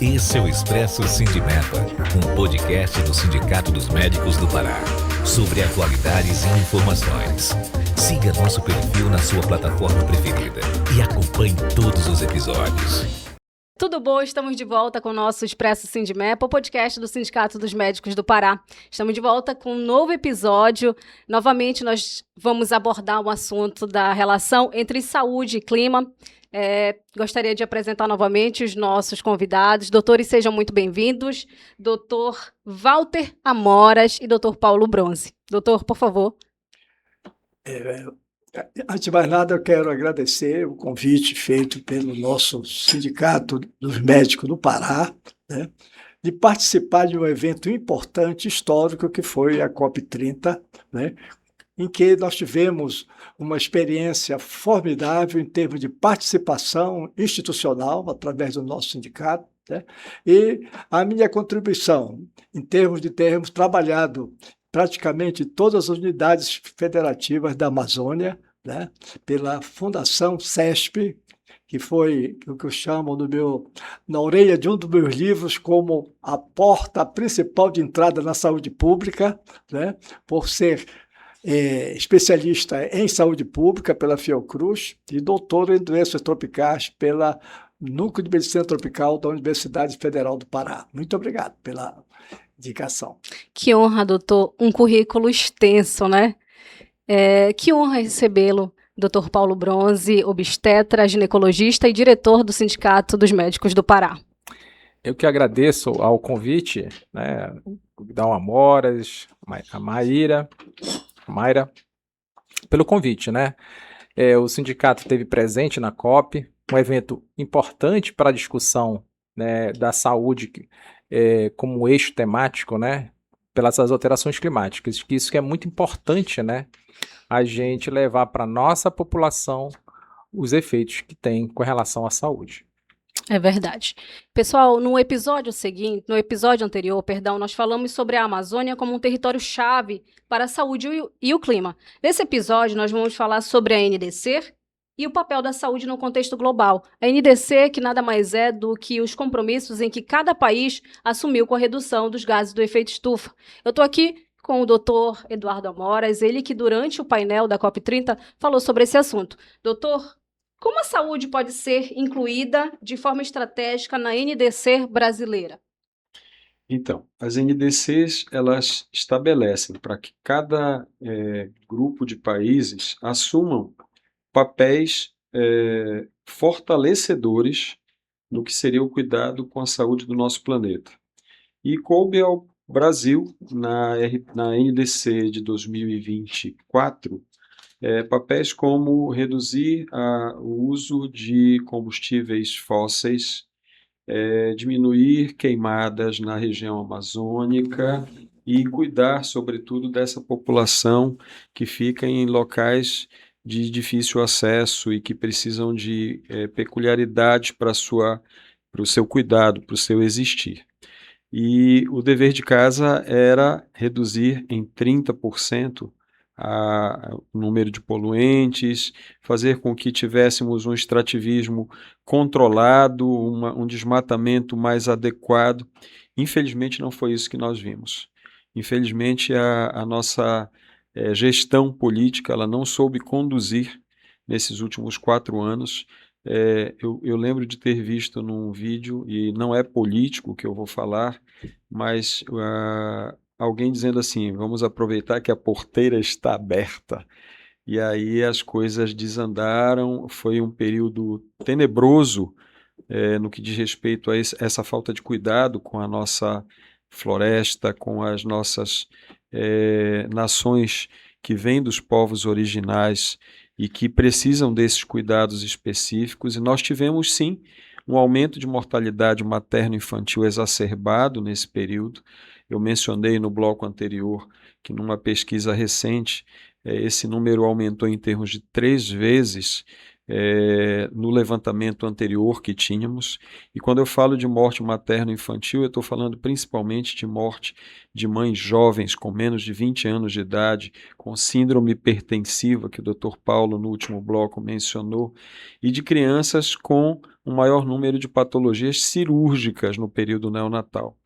Esse é o Expresso Sindimepa, um podcast do Sindicato dos Médicos do Pará, sobre atualidades e informações. Siga nosso perfil na sua plataforma preferida e acompanhe todos os episódios. Tudo bom? Estamos de volta com o nosso Expresso Sindimepa, o podcast do Sindicato dos Médicos do Pará. Estamos de volta com um novo episódio. Novamente, nós vamos abordar o assunto da relação entre saúde e clima. Gostaria de apresentar novamente os nossos convidados. Doutores, sejam muito bem-vindos. Doutor Walter Amoras e doutor Paulo Bronze. Doutor, por favor. Antes de mais nada, eu quero agradecer o convite feito pelo nosso Sindicato dos Médicos do Pará, né, de participar de um evento importante, histórico, que foi a COP30, né, em que nós tivemos uma experiência formidável em termos de participação institucional, através do nosso sindicato, né, e a minha contribuição, em termos de termos trabalhado praticamente todas as unidades federativas da Amazônia, né, pela Fundação CESP, que foi o que eu chamo na orelha de um dos meus livros como a porta principal de entrada na saúde pública, né, por ser especialista em saúde pública pela Fiocruz e doutor em doenças tropicais pela Núcleo de Medicina Tropical da Universidade Federal do Pará. Muito obrigado pela indicação. Que honra, doutor. Um currículo extenso, né? Que honra recebê-lo, doutor Paulo Bronze, obstetra, ginecologista e diretor do Sindicato dos Médicos do Pará. Eu que agradeço ao convite, né, da Amoras, a Mayra, pelo convite, né? O sindicato esteve presente na COP, um evento importante para a discussão, né, da saúde como eixo temático, né, pelas alterações climáticas, que isso que é muito importante, né, a gente levar para a nossa população os efeitos que tem com relação à saúde. É verdade. Pessoal, no episódio anterior, nós falamos sobre a Amazônia como um território-chave para a saúde e o clima. Nesse episódio, nós vamos falar sobre a NDC e o papel da saúde no contexto global. A NDC, que nada mais é do que os compromissos em que cada país assumiu com a redução dos gases do efeito estufa. Eu estou aqui com o doutor Eduardo Amoras, ele que durante o painel da COP30 falou sobre esse assunto. Doutor, como a saúde pode ser incluída de forma estratégica na NDC brasileira? Então, as NDCs, elas estabelecem para que cada grupo de países assumam papéis fortalecedores no que seria o cuidado com a saúde do nosso planeta. E coube ao Brasil, na NDC de 2024, papéis como reduzir o uso de combustíveis fósseis, diminuir queimadas na região amazônica e cuidar, sobretudo, dessa população que fica em locais de difícil acesso e que precisam de peculiaridades para o seu cuidado, para o seu existir. E o dever de casa era reduzir em 30% o número de poluentes, fazer com que tivéssemos um extrativismo controlado, um desmatamento mais adequado. Infelizmente, não foi isso que nós vimos. Infelizmente, a nossa gestão política ela não soube conduzir nesses últimos 4 anos. Eu lembro de ter visto num vídeo, e não é político que eu vou falar, mas alguém dizendo assim, vamos aproveitar que a porteira está aberta. E aí as coisas desandaram, foi um período tenebroso no que diz respeito a essa falta de cuidado com a nossa floresta, com as nossas nações que vêm dos povos originais e que precisam desses cuidados específicos. E nós tivemos, sim, um aumento de mortalidade materno-infantil exacerbado nesse período. Eu mencionei no bloco anterior que numa pesquisa recente esse número aumentou em termos de 3 vezes no levantamento anterior que tínhamos. E quando eu falo de morte materno-infantil, eu estou falando principalmente de morte de mães jovens com menos de 20 anos de idade, com síndrome hipertensiva, que o Dr. Paulo no último bloco mencionou, e de crianças com um maior número de patologias cirúrgicas no período neonatal.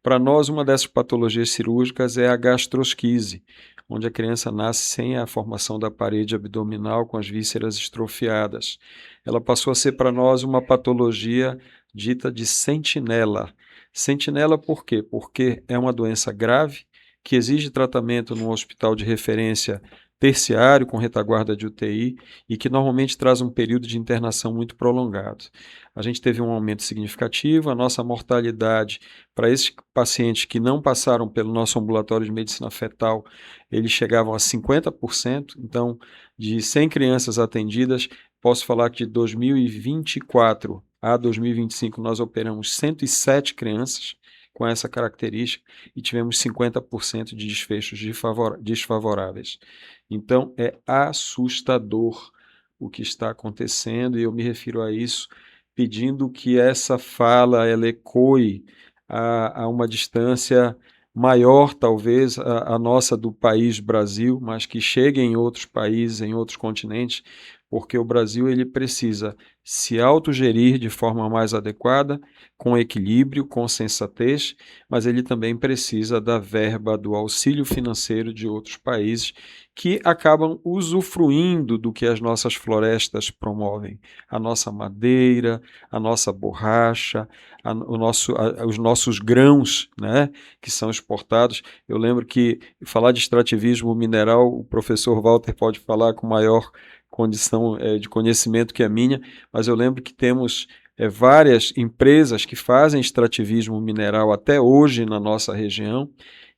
Para nós, uma dessas patologias cirúrgicas é a gastrosquise, onde a criança nasce sem a formação da parede abdominal, com as vísceras estrofiadas. Ela passou a ser para nós uma patologia dita de sentinela. Sentinela por quê? Porque é uma doença grave que exige tratamento num hospital de referência terciário, com retaguarda de UTI, e que normalmente traz um período de internação muito prolongado. A gente teve um aumento significativo, a nossa mortalidade para esses pacientes que não passaram pelo nosso ambulatório de medicina fetal, eles chegavam a 50%, então de 100 crianças atendidas, posso falar que de 2024 a 2025 nós operamos 107 crianças com essa característica e tivemos 50% de desfechos desfavoráveis. Então, é assustador o que está acontecendo, e eu me refiro a isso pedindo que essa fala ela ecoe a uma distância maior, talvez, a nossa do país Brasil, mas que chegue em outros países, em outros continentes, porque o Brasil ele precisa se autogerir de forma mais adequada, com equilíbrio, com sensatez, mas ele também precisa da verba do auxílio financeiro de outros países que acabam usufruindo do que as nossas florestas promovem. A nossa madeira, a nossa borracha, os nossos grãos, né, que são exportados. Eu lembro que falar de extrativismo mineral, o professor Walter pode falar com maior condição de conhecimento que a minha, mas eu lembro que temos várias empresas que fazem extrativismo mineral até hoje na nossa região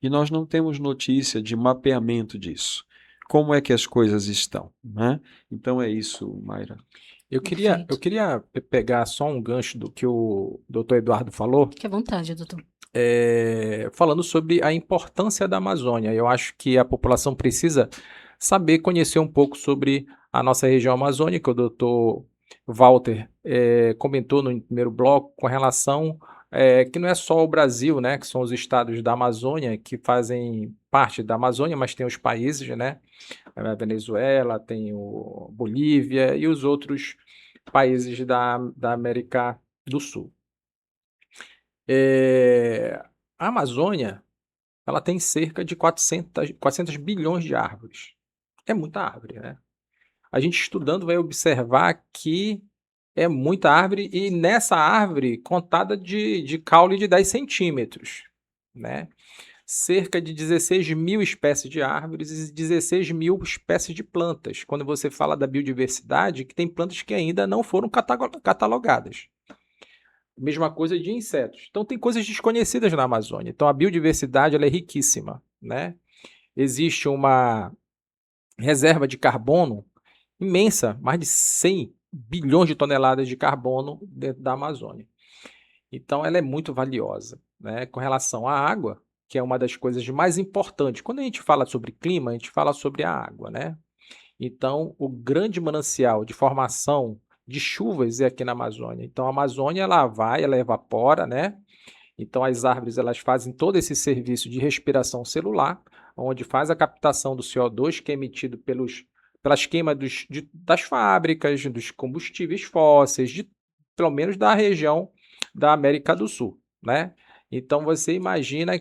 e nós não temos notícia de mapeamento disso. Como é que as coisas estão, né? Então é isso, Mayra. Eu queria pegar só um gancho do que o Dr. Eduardo falou. Fique à vontade, doutor. Falando sobre a importância da Amazônia. Eu acho que a população precisa saber, conhecer um pouco sobre a nossa região amazônica. O doutor Walter comentou no primeiro bloco com relação que não é só o Brasil, né, que são os estados da Amazônia que fazem parte da Amazônia, mas tem os países, né, a Venezuela, tem o Bolívia e os outros países da América do Sul. A Amazônia, ela tem cerca de 400 bilhões de árvores. É muita árvore, né? A gente estudando vai observar que é muita árvore e nessa árvore contada de caule de 10 centímetros, né? Cerca de 16 mil espécies de árvores e 16 mil espécies de plantas. Quando você fala da biodiversidade, que tem plantas que ainda não foram catalogadas. Mesma coisa de insetos. Então tem coisas desconhecidas na Amazônia. Então a biodiversidade ela é riquíssima, né? Existe uma reserva de carbono imensa, mais de 100 bilhões de toneladas de carbono dentro da Amazônia. Então ela é muito valiosa, né? Com relação à água, que é uma das coisas mais importantes. Quando a gente fala sobre clima, a gente fala sobre a água, né? Então o grande manancial de formação de chuvas é aqui na Amazônia. Então a Amazônia ela evapora, né? Então as árvores elas fazem todo esse serviço de respiração celular, onde faz a captação do CO2 que é emitido pelas queimas das fábricas, dos combustíveis fósseis, pelo menos da região da América do Sul, né? Então você imagina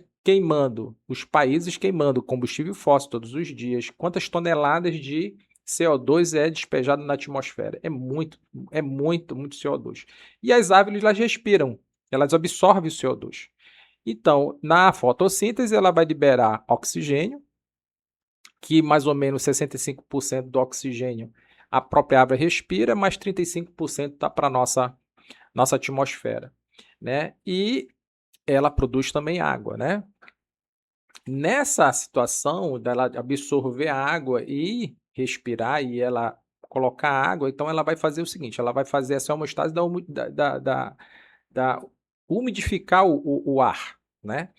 os países queimando combustível fóssil todos os dias, quantas toneladas de CO2 é despejado na atmosfera. É muito CO2. E as árvores elas respiram, elas absorvem o CO2. Então, na fotossíntese, ela vai liberar oxigênio, que mais ou menos 65% do oxigênio a própria árvore respira, mas 35% está para a nossa atmosfera, né? E ela produz também água, né? Nessa situação dela absorver a água e respirar e ela colocar água, então ela vai fazer o seguinte, ela vai fazer essa homeostase da umidificar o ar, né?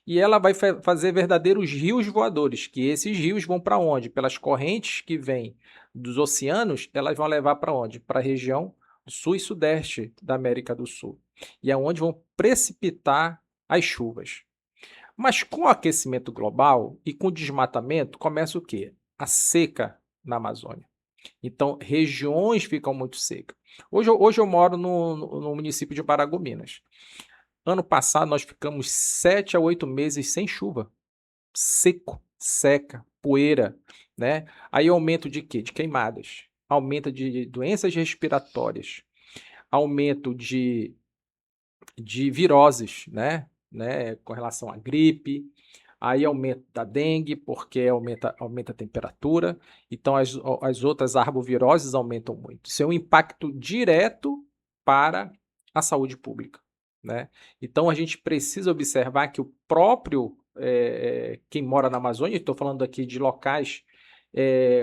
E ela vai fazer verdadeiros rios voadores, que esses rios vão para onde? Pelas correntes que vêm dos oceanos, elas vão levar para onde? Para a região do sul e sudeste da América do Sul. E é onde vão precipitar as chuvas. Mas com o aquecimento global e com o desmatamento, começa o quê? A seca na Amazônia. Então, regiões ficam muito secas. Hoje eu moro no município de Paragominas. Ano passado, nós ficamos 7 a 8 meses sem chuva. Seco, seca, poeira, né? Aí aumento de quê? De queimadas. Aumento de doenças respiratórias. Aumento de viroses, né? Com relação à gripe. Aí aumento da dengue, porque aumenta a temperatura. Então, as outras arboviroses aumentam muito. Isso é um impacto direto para a saúde pública, né? Então, a gente precisa observar que o próprio, quem mora na Amazônia, estou falando aqui de locais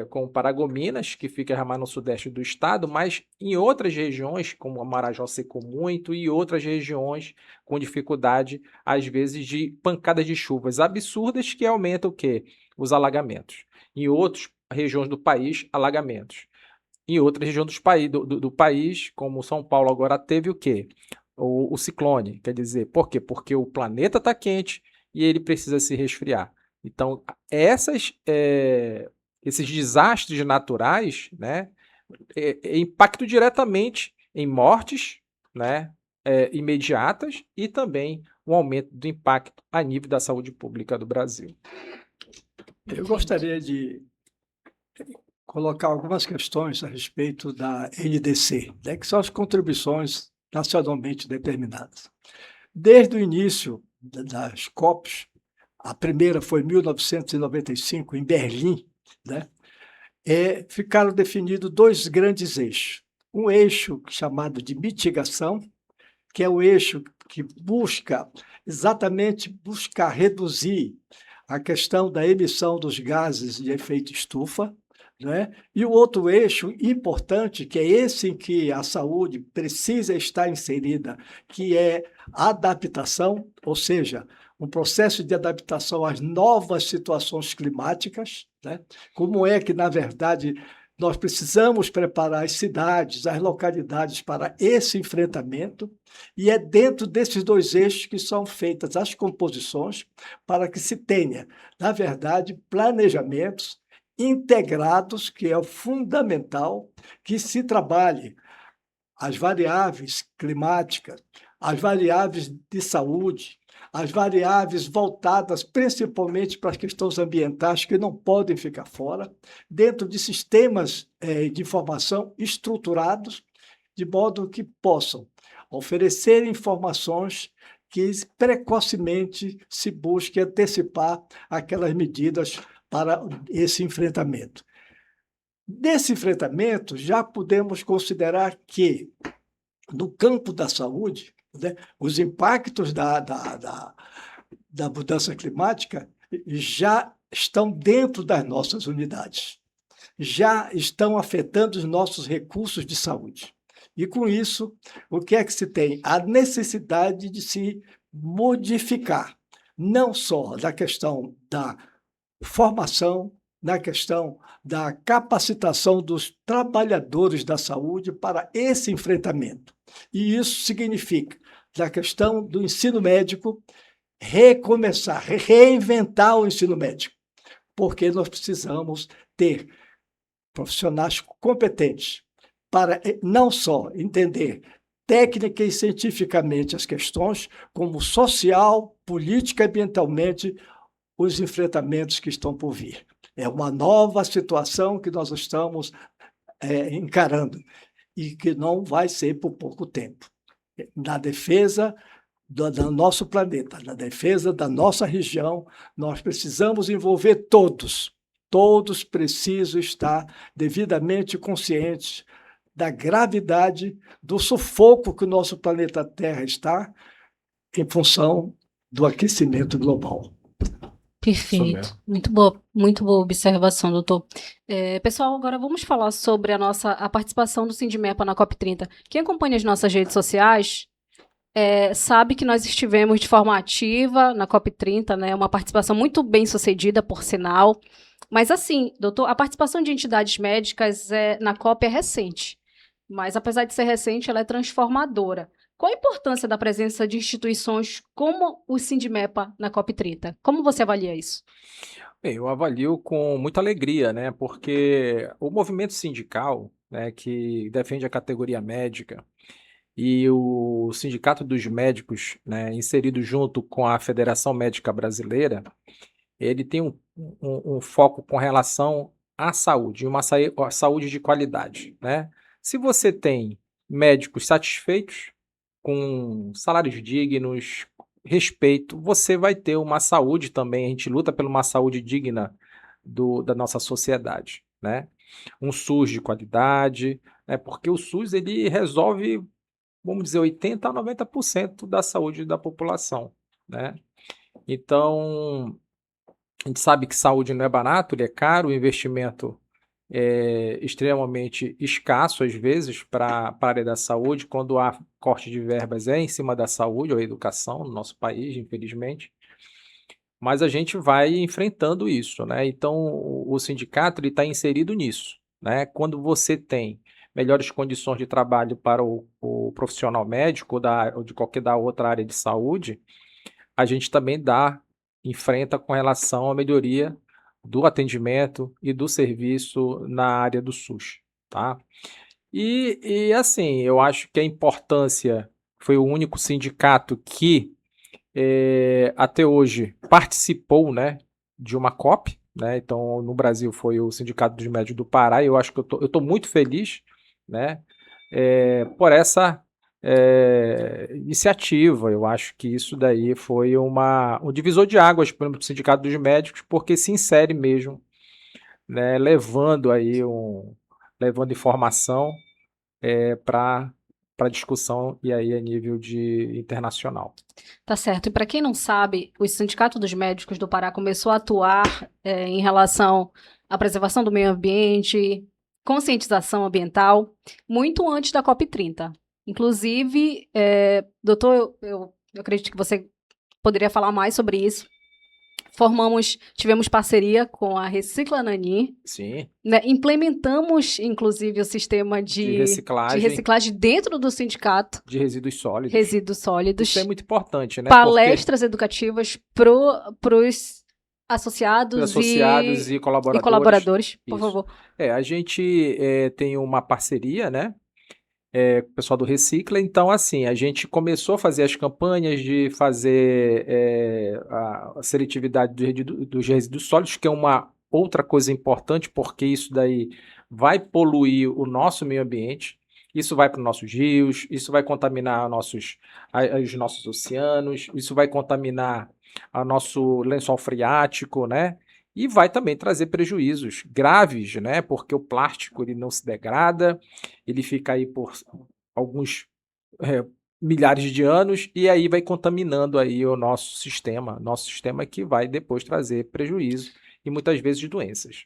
como Paragominas, que fica mais no sudeste do estado, mas em outras regiões, como a Marajó secou muito, e outras regiões com dificuldade, às vezes, de pancadas de chuvas absurdas que aumentam o quê? Os alagamentos. Em outras regiões do país, alagamentos. Em outras regiões do país, como São Paulo agora teve o quê? O ciclone. Quer dizer, por quê? Porque o planeta está quente e ele precisa se resfriar. Então, esses desastres naturais, né, impactam diretamente em mortes, né, imediatas e também um aumento do impacto a nível da saúde pública do Brasil. Eu gostaria de colocar algumas questões a respeito da NDC, né, que são as contribuições nacionalmente determinadas. Desde o início das COPs, a primeira foi em 1995, em Berlim, né? Ficaram definidos 2 grandes eixos. Um eixo chamado de mitigação, que é o eixo que busca reduzir a questão da emissão dos gases de efeito estufa, né? E o outro eixo importante, que é esse em que a saúde precisa estar inserida, que é a adaptação, ou seja, um processo de adaptação às novas situações climáticas, né? Como é que, na verdade, nós precisamos preparar as cidades, as localidades para esse enfrentamento, e é dentro desses 2 eixos que são feitas as composições para que se tenha, na verdade, planejamentos integrados, que é o fundamental, que se trabalhe as variáveis climáticas, as variáveis de saúde, as variáveis voltadas principalmente para as questões ambientais, que não podem ficar fora, dentro de sistemas de informação estruturados, de modo que possam oferecer informações que precocemente se busque antecipar aquelas medidas para esse enfrentamento. Desse enfrentamento, já podemos considerar que, no campo da saúde, né, os impactos da mudança climática já estão dentro das nossas unidades, já estão afetando os nossos recursos de saúde. E, com isso, o que é que se tem? A necessidade de se modificar, não só da questão da formação, na questão da capacitação dos trabalhadores da saúde para esse enfrentamento. E isso significa, da questão do ensino médico, recomeçar, reinventar o ensino médico, porque nós precisamos ter profissionais competentes para não só entender técnica e cientificamente as questões, como social, política e ambientalmente os enfrentamentos que estão por vir. É uma nova situação que nós estamos encarando e que não vai ser por pouco tempo. Na defesa do nosso planeta, na defesa da nossa região, nós precisamos envolver todos. Todos precisam estar devidamente conscientes da gravidade do sufoco que o nosso planeta Terra está em função do aquecimento global. Perfeito. Muito boa observação, doutor. Pessoal, agora vamos falar sobre a participação do Sindimepa na COP30. Quem acompanha as nossas redes sociais sabe que nós estivemos de forma ativa na COP30, né? Uma participação muito bem sucedida, por sinal. Mas assim, doutor, a participação de entidades médicas na COP é recente, mas apesar de ser recente, ela é transformadora. Qual a importância da presença de instituições como o Sindimepa na COP 30? Como você avalia isso? Bem, eu avalio com muita alegria, né? Porque o movimento sindical, né, que defende a categoria médica, e o Sindicato dos Médicos, né, inserido junto com a Federação Médica Brasileira, ele tem um foco com relação à saúde, uma saúde de qualidade, né? Se você tem médicos satisfeitos, com salários dignos, respeito, você vai ter uma saúde também. A gente luta por uma saúde digna da nossa sociedade, né? Um SUS de qualidade, né? Porque o SUS ele resolve, vamos dizer, 80% a 90% da saúde da população, né? Então, a gente sabe que saúde não é barato, ele é caro, o investimento é extremamente escasso, às vezes, para a área da saúde, quando há corte de verbas em cima da saúde ou educação no nosso país, infelizmente. Mas a gente vai enfrentando isso, né? Então, o sindicato está inserido nisso, né? Quando você tem melhores condições de trabalho para o profissional médico ou de qualquer da outra área de saúde, a gente também enfrenta com relação à melhoria do atendimento e do serviço na área do SUS, tá? E assim, eu acho que a importância foi o único sindicato que até hoje participou, né, de uma COP, né? Então, no Brasil foi o Sindicato dos Médicos do Pará, e eu acho que eu tô muito feliz, né, por essa iniciativa. Eu acho que isso daí foi um divisor de águas para o Sindicato dos Médicos, porque se insere mesmo, né, levando informação para discussão e aí a nível internacional. Tá certo. E para quem não sabe, o Sindicato dos Médicos do Pará começou a atuar em relação à preservação do meio ambiente, conscientização ambiental, muito antes da COP 30. Inclusive, doutor, eu acredito que você poderia falar mais sobre isso. Tivemos parceria com a Recicla Nani. Sim. Né? Implementamos, inclusive, o sistema de reciclagem dentro do sindicato. De resíduos sólidos. Resíduos sólidos. Isso é muito importante, né? Palestras educativas para os associados e colaboradores. E colaboradores, por favor. A gente tem uma parceria, né? Com o pessoal do Recicla. Então, assim, a gente começou a fazer as campanhas de fazer a seletividade dos resíduos sólidos, que é uma outra coisa importante, porque isso daí vai poluir o nosso meio ambiente, isso vai para os nossos rios, isso vai contaminar os nossos oceanos, isso vai contaminar o nosso lençol freático, né? E vai também trazer prejuízos graves, né? Porque o plástico ele não se degrada, ele fica aí por alguns milhares de anos e aí vai contaminando aí o nosso sistema que vai depois trazer prejuízo e muitas vezes doenças.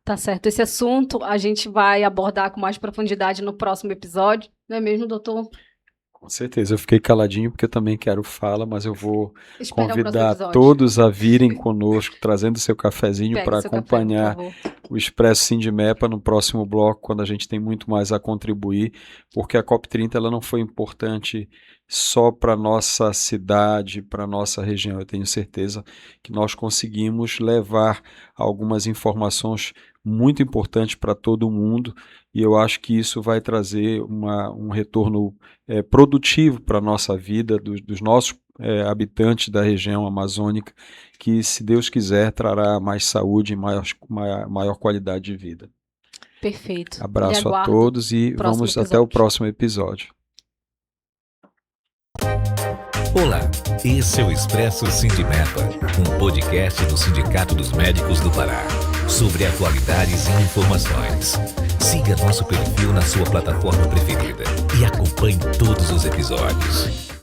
Tá certo. Esse assunto a gente vai abordar com mais profundidade no próximo episódio, não é mesmo, doutor? Com certeza, eu fiquei caladinho porque eu também quero fala, mas eu vou convidar o todos a virem conosco, trazendo seu cafezinho para acompanhar o Expresso Sindimepa no próximo bloco, quando a gente tem muito mais a contribuir, porque a COP30 ela não foi importante só para nossa cidade, para nossa região. Eu tenho certeza que nós conseguimos levar algumas informações muito importantes para todo mundo, e eu acho que isso vai trazer um retorno produtivo para a nossa vida, dos nossos habitantes da região amazônica, que, se Deus quiser, trará mais saúde e maior qualidade de vida. Perfeito. Abraço a todos e vamos até o próximo episódio. Olá, esse é o Expresso Sindimepa, um podcast do Sindicato dos Médicos do Pará, sobre atualidades e informações. Siga nosso perfil na sua plataforma preferida e acompanhe todos os episódios.